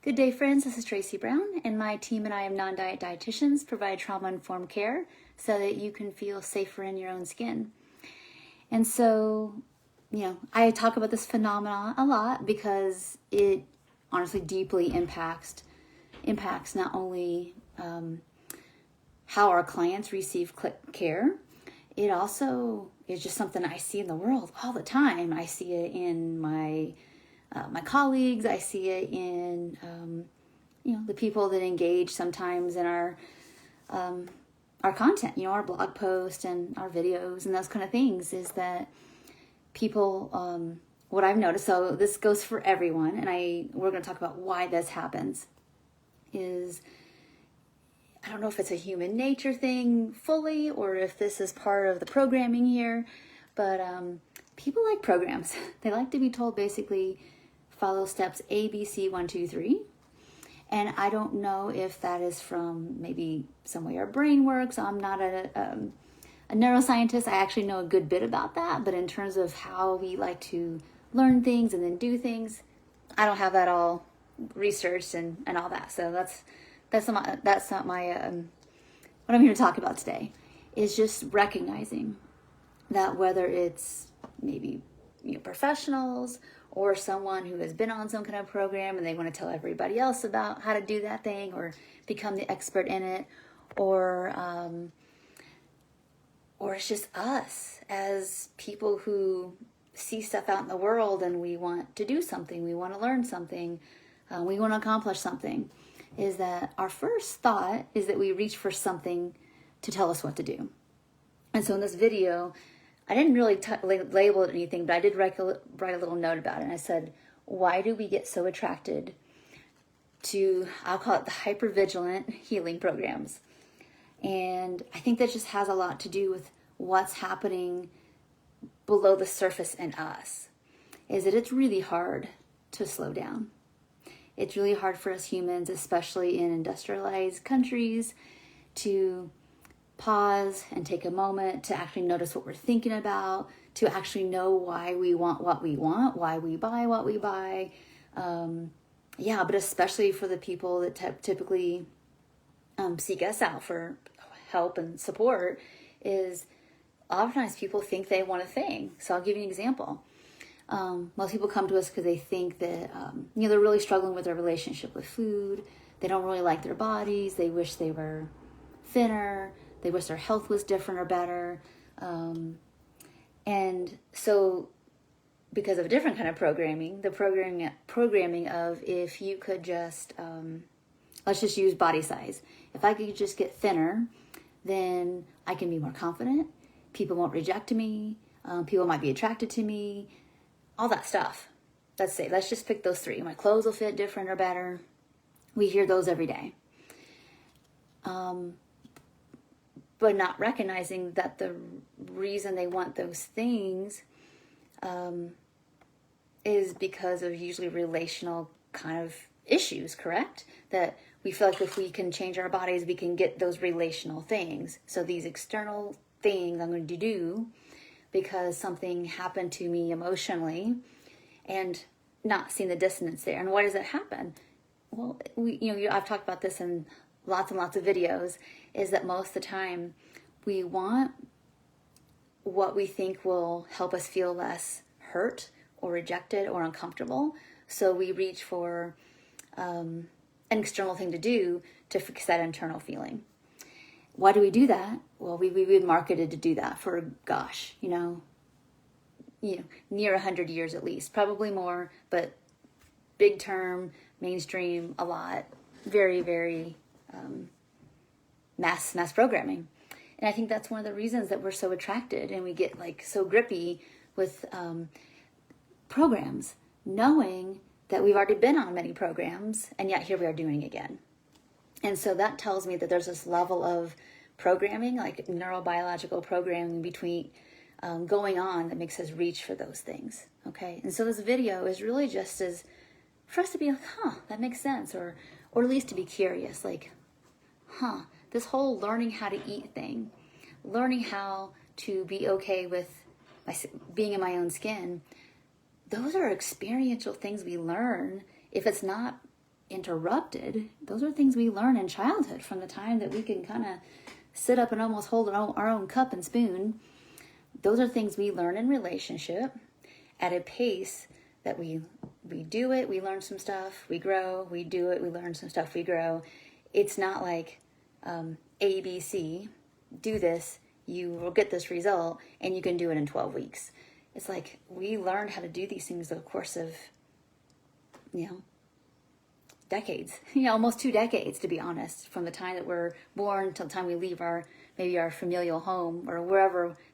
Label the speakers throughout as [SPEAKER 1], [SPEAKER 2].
[SPEAKER 1] Good day, friends. This is Tracy Brown, and my team and I of non-diet dietitians provide trauma-informed care so that you can feel safer in your own skin. And so, I talk about this phenomenon a lot because it honestly deeply impacts not only how our clients receive care. It also is just something I see in the world all the time. I see it in my colleagues. I see it in the people that engage sometimes in our content, our blog posts and our videos and those kind of things. Is that people? What I've noticed. So this goes for everyone, and we're going to talk about why this happens. I don't know if it's a human nature thing fully, or if this is part of the programming here, but people like programs. They like to be told basically, follow steps A, B, C, 1, 2, 3. And I don't know if that is from maybe some way our brain works. I'm not a neuroscientist. I actually know a good bit about that. But in terms of how we like to learn things and then do things, I don't have that all researched and all that. So that's not my what I'm here to talk about today. Is just recognizing that whether it's maybe professionals or someone who has been on some kind of program and they want to tell everybody else about how to do that thing or become the expert in it, or it's just us as people who see stuff out in the world and we want to do something, we want to learn something, we want to accomplish something, is that our first thought is that we reach for something to tell us what to do. And so in this video, I didn't really label it anything, but I did write a little note about it. And I said, why do we get so attracted to, I'll call it the hypervigilant healing programs? And I think that just has a lot to do with what's happening below the surface in us, is that it's really hard to slow down. It's really hard for us humans, especially in industrialized countries, to pause and take a moment to actually notice what we're thinking about, to actually know why we want what we want, why we buy what we buy. But especially for the people that typically seek us out for help and support, is oftentimes people think they want a thing. So I'll give you an example. Most people come to us because they think that they're really struggling with their relationship with food. They don't really like their bodies. They wish they were thinner. They wish their health was different or better. And so because of a different kind of programming, the programming of, if you could just, let's just use body size. If I could just get thinner, then I can be more confident. People won't reject me. People might be attracted to me. All that stuff. Let's just pick those three. My clothes will fit different or better. We hear those every day. But not recognizing that the reason they want those things is because of usually relational kind of issues, correct? That we feel like if we can change our bodies, we can get those relational things. So these external things I'm going to do because something happened to me emotionally, and not seeing the dissonance there. And why does that happen? Well, I've talked about this in lots and lots of videos, is that most of the time we want what we think will help us feel less hurt or rejected or uncomfortable. So we reach for an external thing to do to fix that internal feeling. Why do we do that? Well, we've been marketed to do that for, near 100 years at least, probably more, but big term, mainstream, a lot, very, very mass programming. And I think that's one of the reasons that we're so attracted and we get so grippy with programs, knowing that we've already been on many programs, and yet here we are doing it again. And so that tells me that there's this level of programming, like neurobiological programming between going on, that makes us reach for those things. Okay. And so this video is really just as for us to be like, that makes sense. Or at least to be curious, this whole learning how to eat thing, learning how to be okay with being in my own skin, those are experiential things we learn if it's not interrupted, those are things we learn in childhood from the time that we can kind of sit up and almost hold our own cup and spoon. Those are things we learn in relationship at a pace that we do it, we learn some stuff, we grow, we do it, we learn some stuff, we grow. It's not like ABC, do this, you will get this result, and you can do it in 12 weeks. It's like we learned how to do these things over the course of, decades, almost 2 decades, to be honest, from the time that we're born till the time we leave our familial home or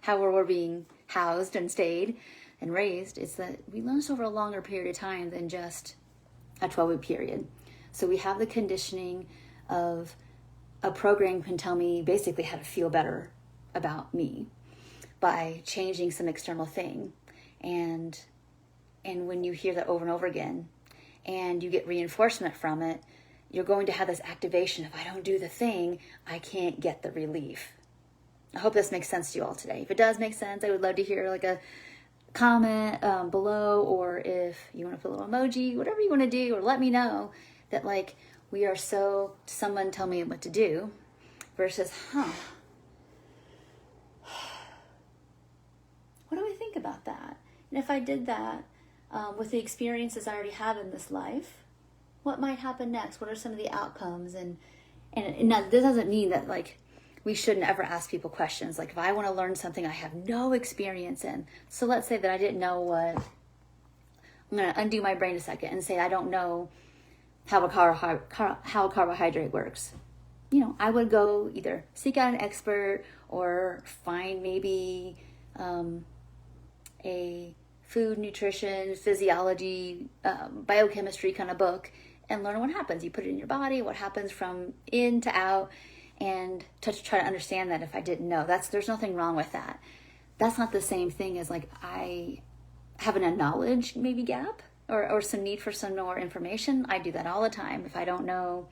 [SPEAKER 1] however we're being housed and stayed and raised. It's that we learn this over a longer period of time than just a 12-week period. So we have the conditioning of a program can tell me basically how to feel better about me by changing some external thing. And when you hear that over and over again, and you get reinforcement from it, you're going to have this activation. If I don't do the thing, I can't get the relief. I hope this makes sense to you all today. If it does make sense, I would love to hear like a comment below, or if you want to put a little emoji, whatever you want to do, or let me know that like we are so someone tell me what to do versus, what do I think about that? And if I did that, with the experiences I already have in this life, what might happen next? What are some of the outcomes? And now, this doesn't mean that like we shouldn't ever ask people questions. Like if I want to learn something I have no experience in, so let's say that I didn't know what, I'm going to undo my brain a second and say I don't know how a carbohydrate works. I would go either seek out an expert or find maybe a food, nutrition, physiology, biochemistry kind of book and learn what happens. You put it in your body, what happens from in to out, and to try to understand that if I didn't know. There's nothing wrong with that. That's not the same thing as like I having a knowledge maybe gap or some need for some more information. I do that all the time. If I don't know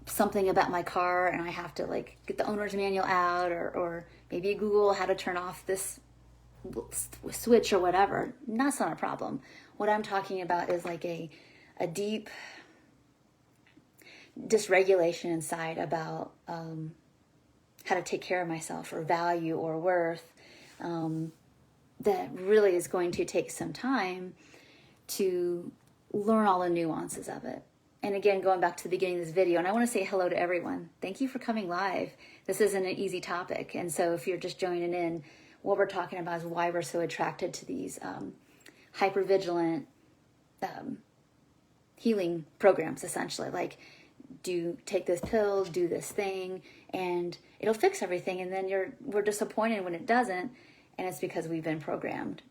[SPEAKER 1] something about my car and I have to like get the owner's manual out or maybe Google how to turn off this switch or whatever, that's not a problem. What I'm talking about is like a deep dysregulation inside about how to take care of myself or value or worth, that really is going to take some time to learn all the nuances of it. And again, going back to the beginning of this video, and I want to say hello to everyone. Thank you for coming live. This isn't an easy topic, and so if you're just joining in, what we're talking about is why we're so attracted to these hypervigilant healing programs, essentially. Like, take this pill, do this thing, and it'll fix everything. And then we're disappointed when it doesn't, and it's because we've been programmed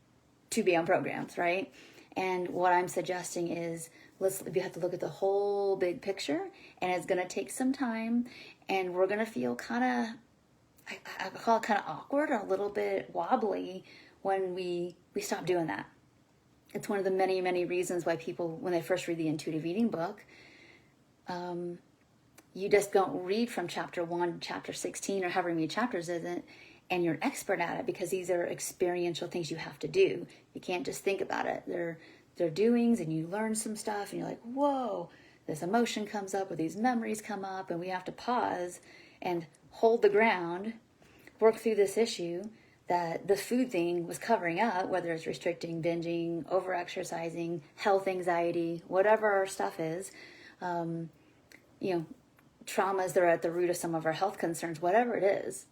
[SPEAKER 1] to be on programs, right? And what I'm suggesting is we have to look at the whole big picture, and it's going to take some time, and we're going to feel kind of, I call it kind of awkward or a little bit wobbly when we stop doing that. It's one of the many, many reasons why people, when they first read the intuitive eating book, you just don't read from chapter 1 to chapter 16 or however many chapters isn't, and you're an expert at it because these are experiential things you have to do. You can't just think about it. They're doings, and you learn some stuff and you're like, whoa, this emotion comes up or these memories come up, and we have to pause and hold the ground, work through this issue that the food thing was covering up, whether it's restricting, binging, over-exercising, health anxiety, whatever our stuff is, traumas that are at the root of some of our health concerns, whatever it is,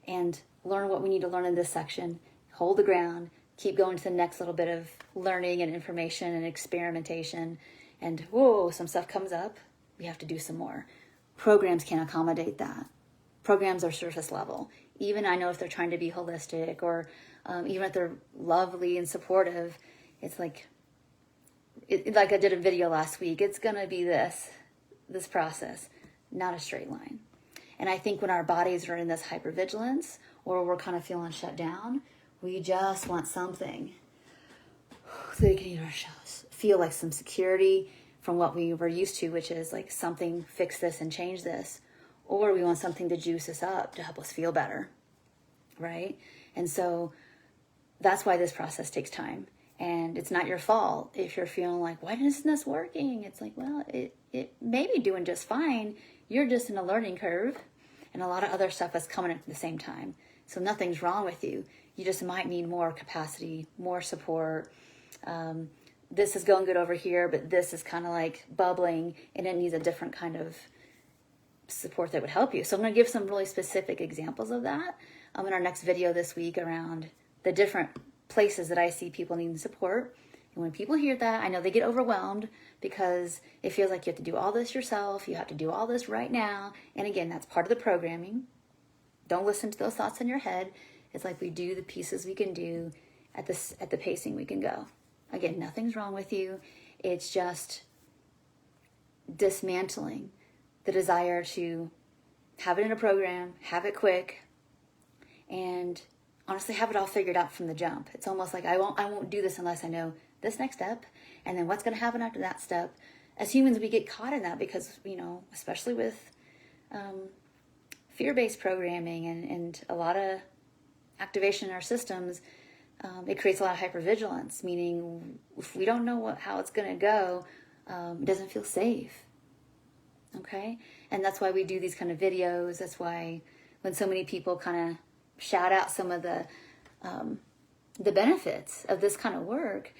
[SPEAKER 1] and learn what we need to learn in this section, hold the ground, keep going to the next little bit of learning and information and experimentation, and whoa, some stuff comes up, we have to do some more. Programs can't accommodate that. Programs are surface level. Even I know if they're trying to be holistic or even if they're lovely and supportive, it's like I did a video last week, it's going to be this process, not a straight line. And I think when our bodies are in this hypervigilance or we're kind of feeling shut down, we just want something so we can eat our shells, feel like some security from what we were used to, which is like something, fix this and change this. Or we want something to juice us up to help us feel better, right? And so that's why this process takes time. And it's not your fault if you're feeling like, why isn't this working? It's like, well, it may be doing just fine. You're just in a learning curve, and a lot of other stuff is coming at the same time. So nothing's wrong with you. You just might need more capacity, more support. This is going good over here, but this is kind of like bubbling, and it needs a different kind of support that would help you. So I'm going to give some really specific examples of that in our next video this week around the different places that I see people needing support. And when people hear that, I know they get overwhelmed because it feels like you have to do all this yourself. You have to do all this right now. And again, that's part of the programming. Don't listen to those thoughts in your head. It's like we do the pieces we can do at the pacing we can go. Again, nothing's wrong with you. It's just dismantling the desire to have it in a program, have it quick, and honestly have it all figured out from the jump. It's almost like I won't do this unless I know this next step, and then what's going to happen after that step. As humans, we get caught in that because, especially with fear-based programming and a lot of activation in our systems, it creates a lot of hypervigilance, meaning if we don't know how it's going to go, it doesn't feel safe. Okay? And that's why we do these kind of videos. That's why when so many people kind of shout out some of the benefits of this kind of work,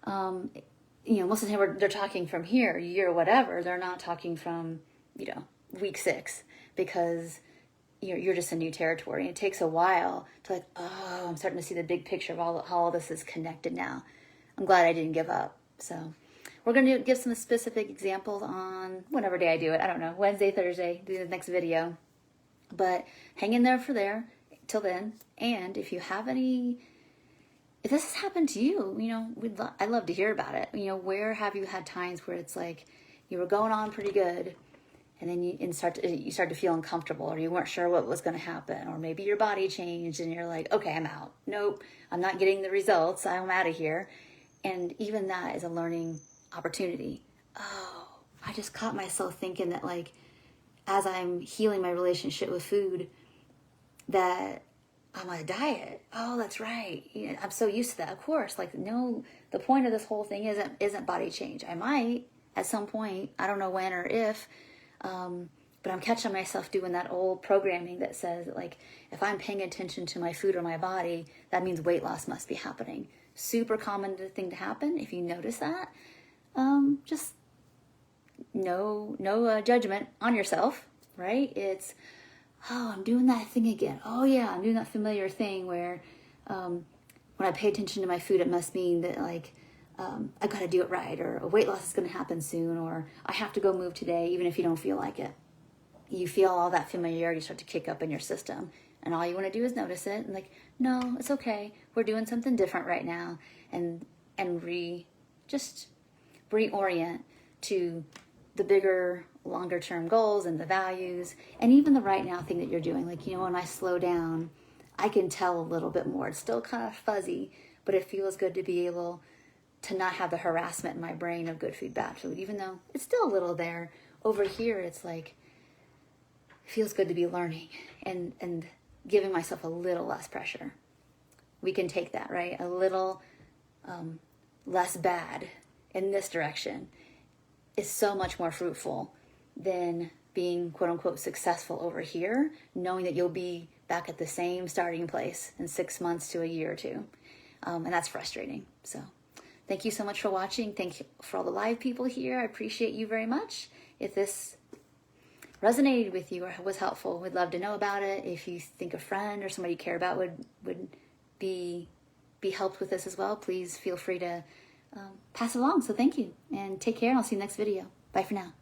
[SPEAKER 1] most of the time they're talking from here, year whatever. They're not talking from, week 6, because you're just in new territory. And it takes a while to like, oh, I'm starting to see the big picture of how all this is connected now. I'm glad I didn't give up. So we're going to give some specific examples on whatever day I do it. I don't know, Wednesday, Thursday, do the next video. But hang in there till then. And if you have if this has happened to you, I'd love to hear about it. Where have you had times where it's like you were going on pretty good, and then you start to feel uncomfortable, or you weren't sure what was going to happen, or maybe your body changed and you're like, okay, I'm out. Nope, I'm not getting the results. I'm out of here. And even that is a learning opportunity. Oh, I just caught myself thinking that, like, as I'm healing my relationship with food, that I'm on a diet. Oh, that's right. I'm so used to that. Of course, like, no, the point of this whole thing isn't body change. I might at some point, I don't know when or if, but I'm catching myself doing that old programming that says, like, if I'm paying attention to my food or my body, that means weight loss must be happening. Super common thing to happen. If you notice that, just no judgment on yourself, right? It's, oh, I'm doing that thing again. Oh yeah, I'm doing that familiar thing where when I pay attention to my food, it must mean that, like, I got to do it right, or a weight loss is going to happen soon, or I have to go move today, even if you don't feel like it. You feel all that familiarity start to kick up in your system, and all you want to do is notice it and, like, no, it's okay. We're doing something different right now, and just reorient to the bigger, longer term goals and the values, and even the right now thing that you're doing. Like, when I slow down, I can tell a little bit more. It's still kind of fuzzy, but it feels good to be able to not have the harassment in my brain of good food, bad food, even though it's still a little there. Over here, it's like, it feels good to be learning and giving myself a little less pressure. We can take that, right? A little less bad in this direction is so much more fruitful than being quote unquote successful over here, knowing that you'll be back at the same starting place in 6 months to a year or two. And that's frustrating. So thank you so much for watching. Thank you for all the live people here. I appreciate you very much. If this resonated with you or was helpful, we'd love to know about it. If you think a friend or somebody you care about would be helped with this as well, please feel free to pass it along. So thank you, and take care, and I'll see you next video. Bye for now.